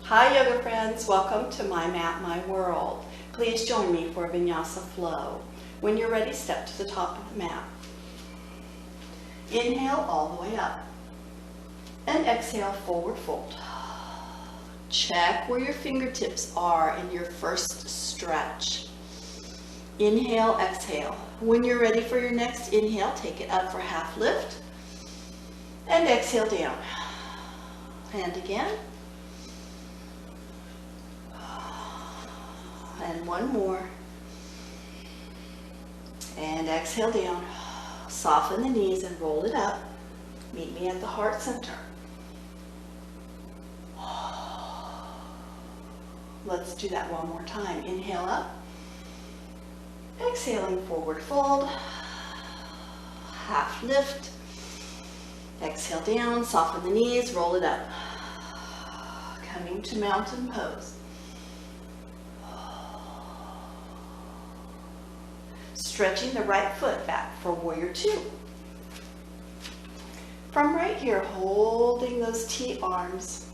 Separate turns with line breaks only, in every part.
Hi yoga friends, welcome to My Mat, My World. Please join me for Vinyasa Flow. When you're ready, step to the top of the mat. Inhale all the way up and exhale, forward fold. Check where your fingertips are in your first stretch. Inhale, exhale. When you're ready for your next inhale, take it up for half lift and exhale down. And again. And one more. And exhale down. Soften the knees and roll it up. Meet me at the heart center. Let's do that one more time. Inhale up. Exhaling, forward fold. Half lift. Exhale down. Soften the knees. Roll it up. Coming to mountain pose. Stretching the right foot back for warrior two. From right here, holding those T arms,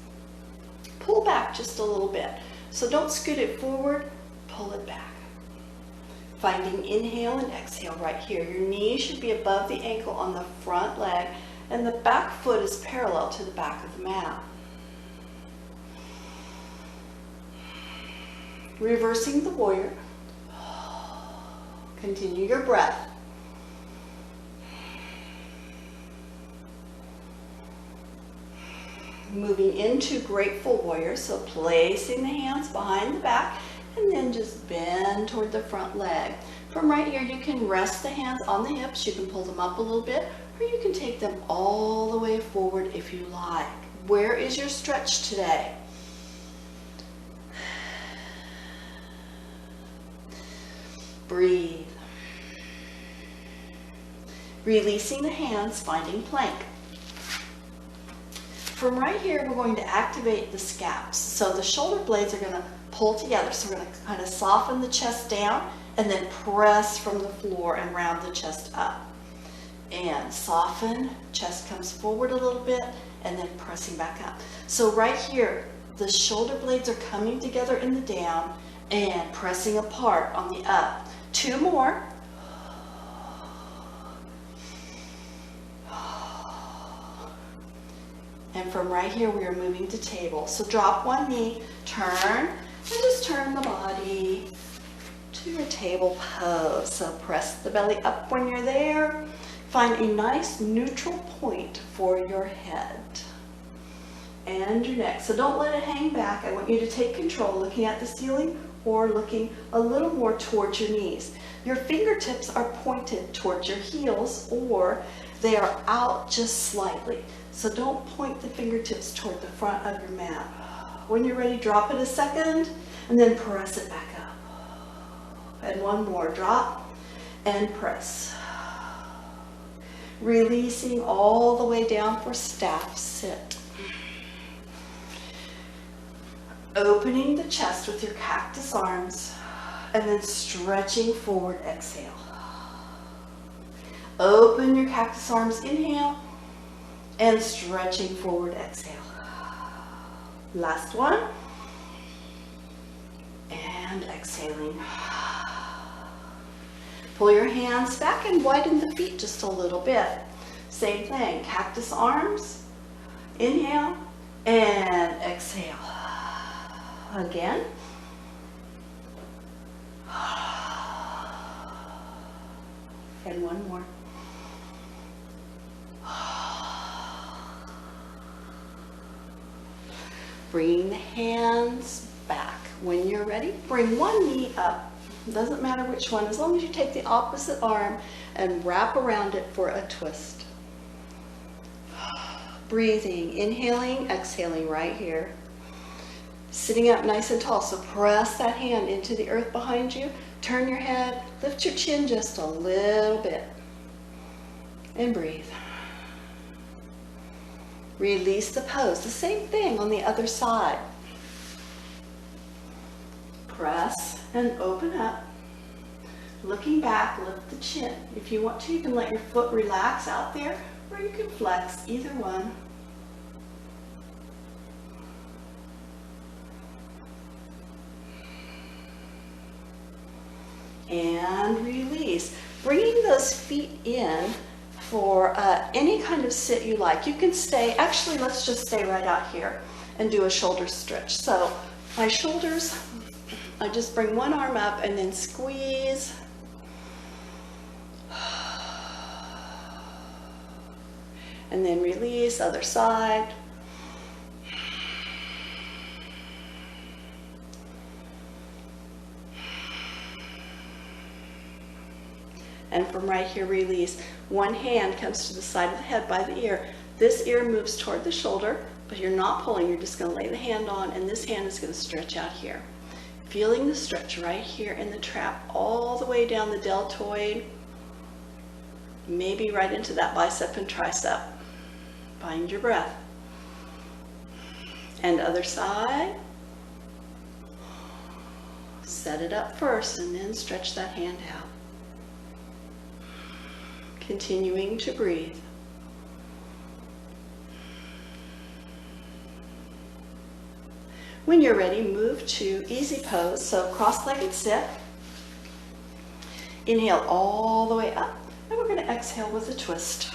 pull back just a little bit. So don't scoot it forward, pull it back. Finding inhale and exhale right here. Your knee should be above the ankle on the front leg, and the back foot is parallel to the back of the mat. Reversing the warrior. Continue your breath. Moving into grateful warrior, so placing the hands behind the back and then just bend toward the front leg. From right here, you can rest the hands on the hips. You can pull them up a little bit, or you can take them all the way forward if you like. Where is your stretch today? Breathe. Releasing the hands, finding plank. From right here, we're going to activate the scaps. So the shoulder blades are going to pull together. So we're going to kind of soften the chest down and then press from the floor and round the chest up. And soften, chest comes forward a little bit and then pressing back up. So right here, the shoulder blades are coming together in the down and pressing apart on the up. Two more. And from right here, we are moving to table. So drop one knee, turn, and just turn the body to your table pose. So press the belly up when you're there. Find a nice neutral point for your head and your neck. So don't let it hang back. I want you to take control, looking at the ceiling or looking a little more towards your knees. Your fingertips are pointed towards your heels, or they are out just slightly. So don't point the fingertips toward the front of your mat. When you're ready, drop it a second and then press it back up. And one more, drop and press. Releasing all the way down for staff sit. Opening the chest with your cactus arms and then stretching forward, exhale. Open your cactus arms, inhale, and stretching forward, exhale. Last one. And exhaling. Pull your hands back and widen the feet just a little bit. Same thing, cactus arms, inhale, and exhale. Again. And one more. Bring the hands back. When you're ready, bring one knee up. Doesn't matter which one, as long as you take the opposite arm and wrap around it for a twist. Breathing, inhaling, exhaling right here. Sitting up nice and tall, so press that hand into the earth behind you. Turn your head, lift your chin just a little bit. And breathe. Release the pose. The same thing on the other side. Press and open up. Looking back, lift the chin. If you want to, you can let your foot relax out there, or you can flex, either one. and release. Bringing those feet in for any kind of sit you like. You can stay, actually let's just stay right out here and do a shoulder stretch. So my shoulders, I just bring one arm up and then squeeze. And then release, other side. And from right here, release. One hand comes to the side of the head by the ear. This ear moves toward the shoulder, but you're not pulling. You're just going to lay the hand on, and this hand is going to stretch out here. Feeling the stretch right here in the trap, all the way down the deltoid, maybe right into that bicep and tricep. Find your breath. And other side. Set it up first, and then stretch that hand out. Continuing to breathe. When you're ready, move to easy pose. So cross-legged sit. Inhale all the way up, and we're going to exhale with a twist.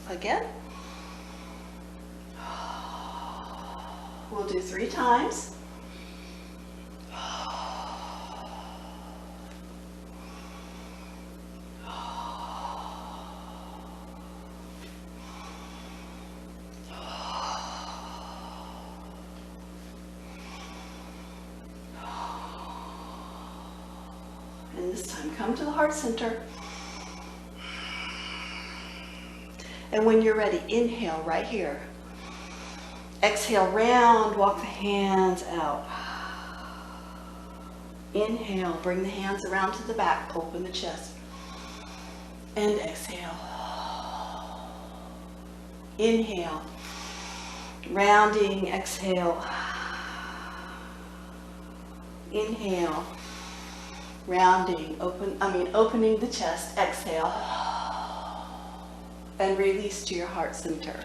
Again. We'll do 3 times. And this time, come to the heart center. And when you're ready, inhale right here. Exhale, round, walk the hands out. Inhale, bring the hands around to the back, open the chest. And exhale. Inhale, rounding, exhale. Inhale, rounding, opening the chest, exhale. And release to your heart center.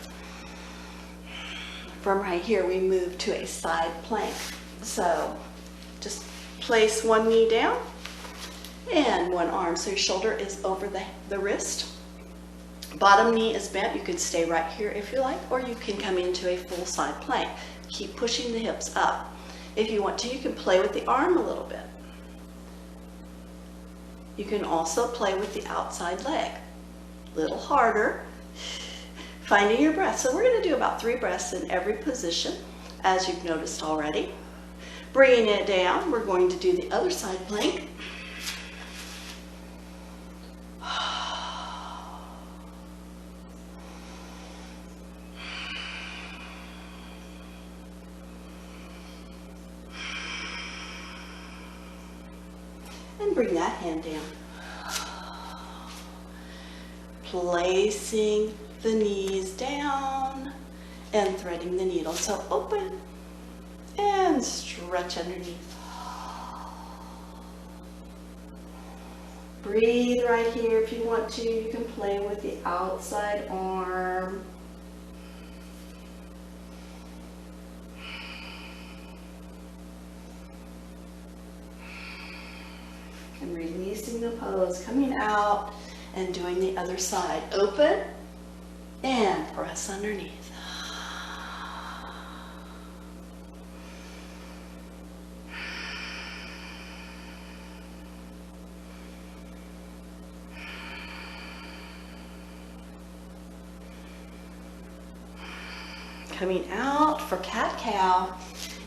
From right here, we move to a side plank. So just place one knee down and one arm. So your shoulder is over the wrist. Bottom knee is bent. You can stay right here if you like, or you can come into a full side plank. Keep pushing the hips up. If you want to, you can play with the arm a little bit. You can also play with the outside leg. Little harder, finding your breath. So we're going to do about 3 breaths in every position, as you've noticed already. Bringing it down, we're going to do the other side plank. And bring that hand down. Placing the knees down and threading the needle. So open and stretch underneath. Breathe right here if you want to. You can play with the outside arm. And releasing the pose, coming out and doing the other side. Open and press underneath. Coming out for cat-cow.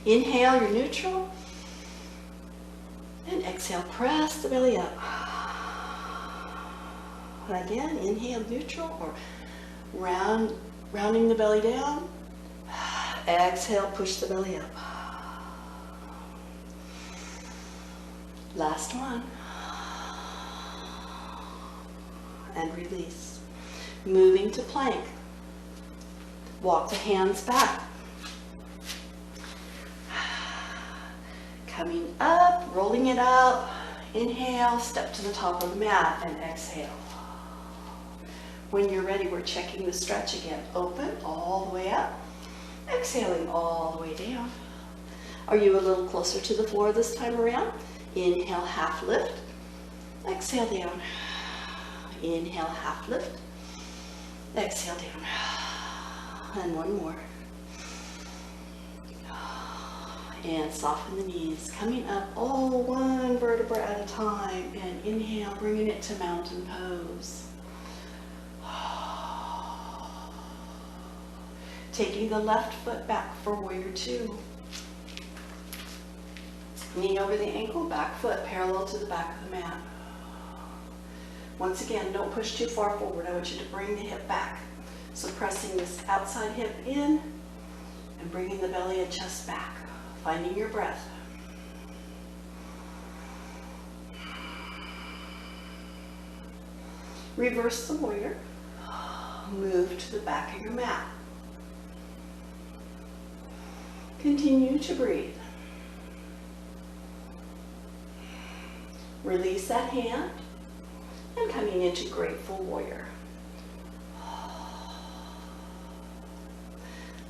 Inhale your neutral. And exhale, press the belly up. Again, inhale neutral or rounding the belly down. Exhale, push the belly up. Last one. And release. Moving to plank. Walk the hands back. Coming up, rolling it up. Inhale, step to the top of the mat and exhale. When you're ready, we're checking the stretch again. Open all the way up. Exhaling all the way down. Are you a little closer to the floor this time around? Inhale, half lift. Exhale down. Inhale, half lift. Exhale down. And one more. And soften the knees, coming up all one vertebra at a time. And inhale, bringing it to mountain pose. Taking the left foot back for warrior two. Knee over the ankle, back foot parallel to the back of the mat. Once again, don't push too far forward. I want you to bring the hip back. So pressing this outside hip in and bringing the belly and chest back. Finding your breath. Reverse the warrior. Move to the back of your mat. Continue to breathe. Release that hand and coming into grateful warrior.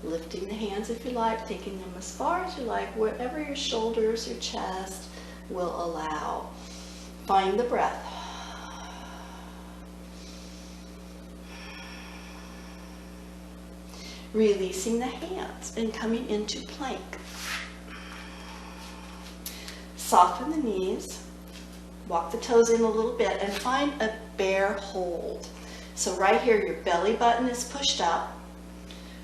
Lifting the hands if you like, taking them as far as you like, whatever your shoulders, your chest will allow. Find the breath. Releasing the hands and coming into plank. Soften the knees, walk the toes in a little bit and find a bear hold. So right here, your belly button is pushed up.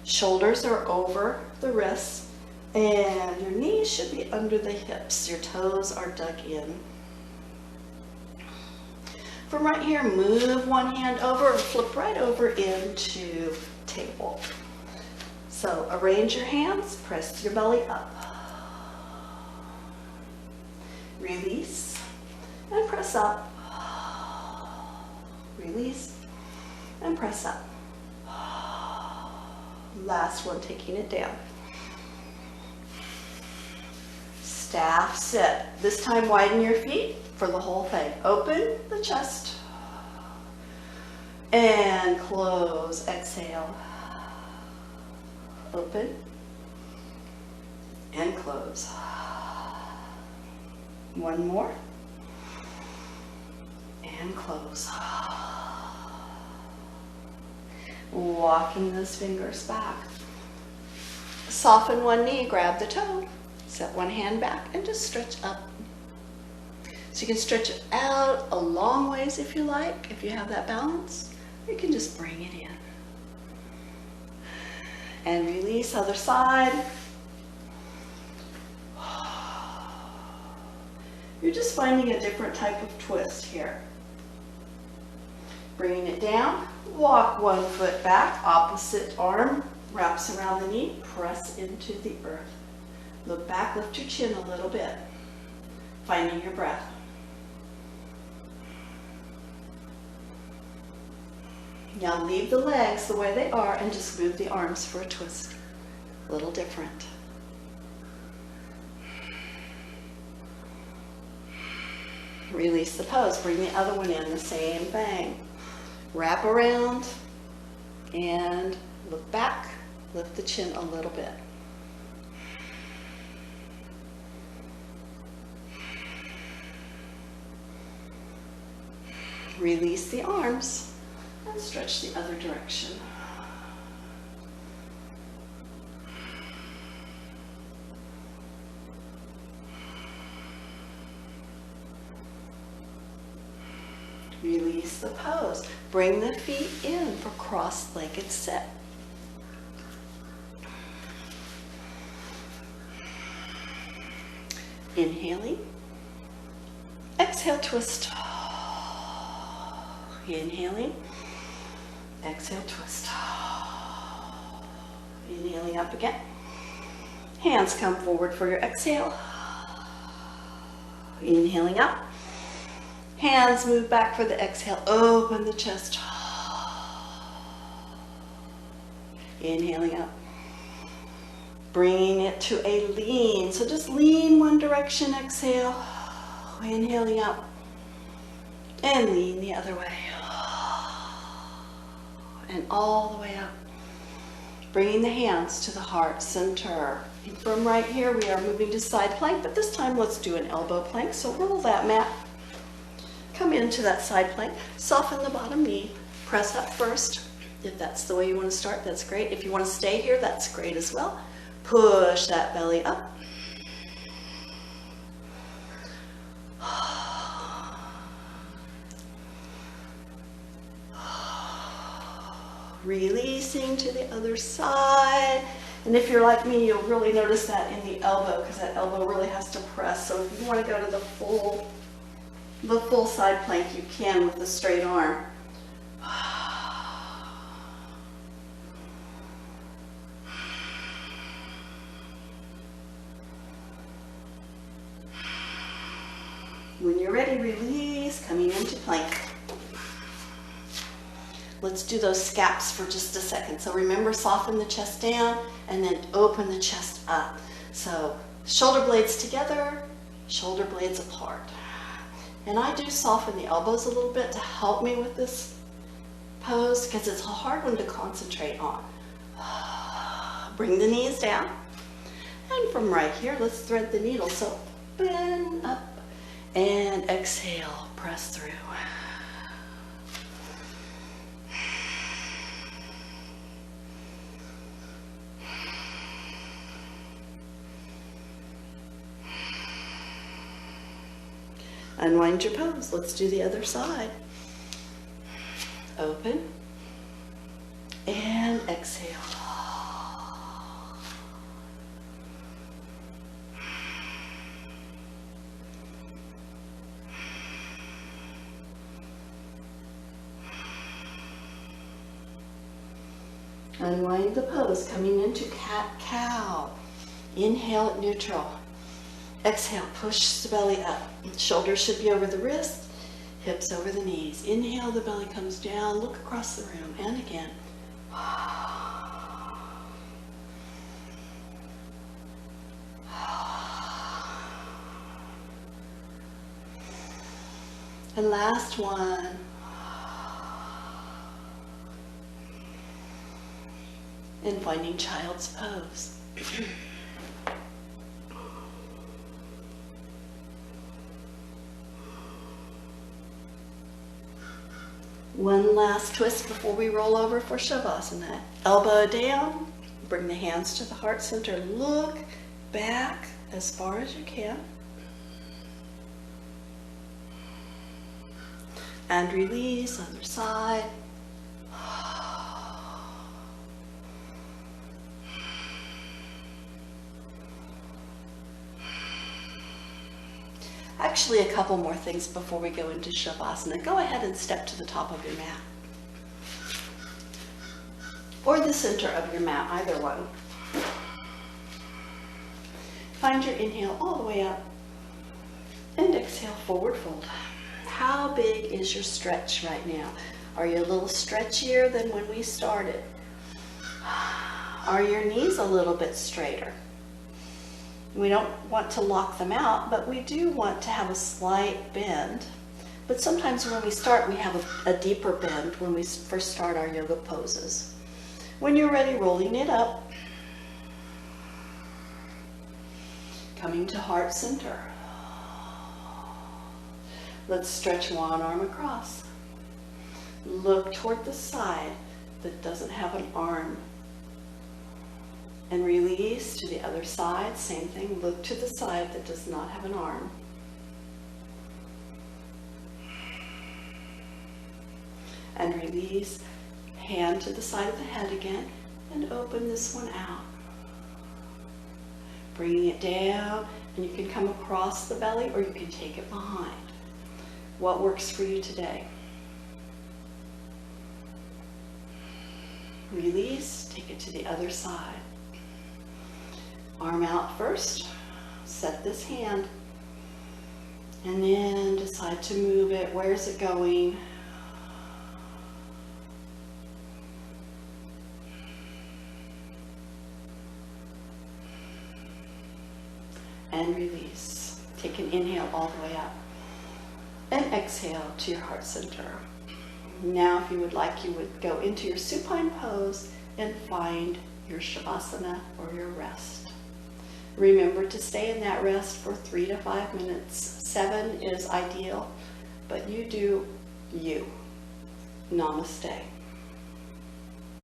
Shoulders are over the wrists, and your knees should be under the hips. Your toes are dug in. From right here, move one hand over, flip right over into table. So arrange your hands, press your belly up. Release and press up. Release and press up. Last one, taking it down. Staff sit. This time widen your feet for the whole thing. Open the chest and close. Exhale. Open and close. One more and close. Walking those fingers back. Soften one knee, grab the toe, set one hand back and just stretch up. So you can stretch it out a long ways if you like, if you have that balance. You can just bring it in. And release, other side. You're just finding a different type of twist here. Bringing it down, walk one foot back, opposite arm wraps around the knee, press into the earth. Look back, lift your chin a little bit, finding your breath. Now leave the legs the way they are and just move the arms for a twist. A little different. Release the pose, bring the other one in, the same thing. Wrap around and look back, lift the chin a little bit. Release the arms and stretch the other direction. Release the pose. Bring the feet in for cross-legged sit. Inhaling. Exhale, twist. Inhaling. Exhale, twist. Inhaling up again. Hands come forward for your exhale. Inhaling up. Hands move back for the exhale. Open the chest. Inhaling up. Bringing it to a lean. So just lean one direction, exhale. Inhaling up. And lean the other way. And all the way up. Bringing the hands to the heart center. And from right here, we are moving to side plank, but this time let's do an elbow plank. So roll that mat. Come into that side plank. Soften the bottom knee. Press up first. If that's the way you want to start, that's great. If you want to stay here, that's great as well. Push that belly up. Releasing to the other side. And if you're like me, you'll really notice that in the elbow, because that elbow really has to press. So if you want to go to the full side plank, you can with the straight arm. When you're ready, release, coming into plank. Let's do those scaps for just a second. So remember, soften the chest down and then open the chest up. So shoulder blades together, shoulder blades apart. And I do soften the elbows a little bit to help me with this pose because it's a hard one to concentrate on. Bring the knees down. And from right here, let's thread the needle. So bend up and exhale, press through. Unwind your pose. Let's do the other side. Open and exhale. Unwind the pose, coming into cat-cow. Inhale at neutral. Exhale, push the belly up. Shoulders should be over the wrists, hips over the knees. Inhale, the belly comes down. Look across the room, and again. And last one. And finding child's pose. One last twist before we roll over for Shavasana. Elbow down, bring the hands to the heart center. Look back as far as you can. And release, other side. Actually, a couple more things before we go into Shavasana. Go ahead and step to the top of your mat. Or the center of your mat, either one. Find your inhale all the way up. And exhale, forward fold. How big is your stretch right now? Are you a little stretchier than when we started? Are your knees a little bit straighter? We don't want to lock them out, but we do want to have a slight bend. But sometimes when we start, we have a deeper bend when we first start our yoga poses. When you're ready, rolling it up. Coming to heart center. Let's stretch one arm across. Look toward the side that doesn't have an arm. And release to the other side, same thing. Look to the side that does not have an arm. And release, hand to the side of the head again, and open this one out. Bringing it down, and you can come across the belly or you can take it behind. What works for you today? Release, take it to the other side. Arm out first, set this hand, and then decide to move it. Where's it going? And release. Take an inhale all the way up. And exhale to your heart center. Now, if you would like, you would go into your supine pose and find your Shavasana or your rest. Remember to stay in that rest for 3 to 5 minutes. 7 is ideal, but you do you. Namaste.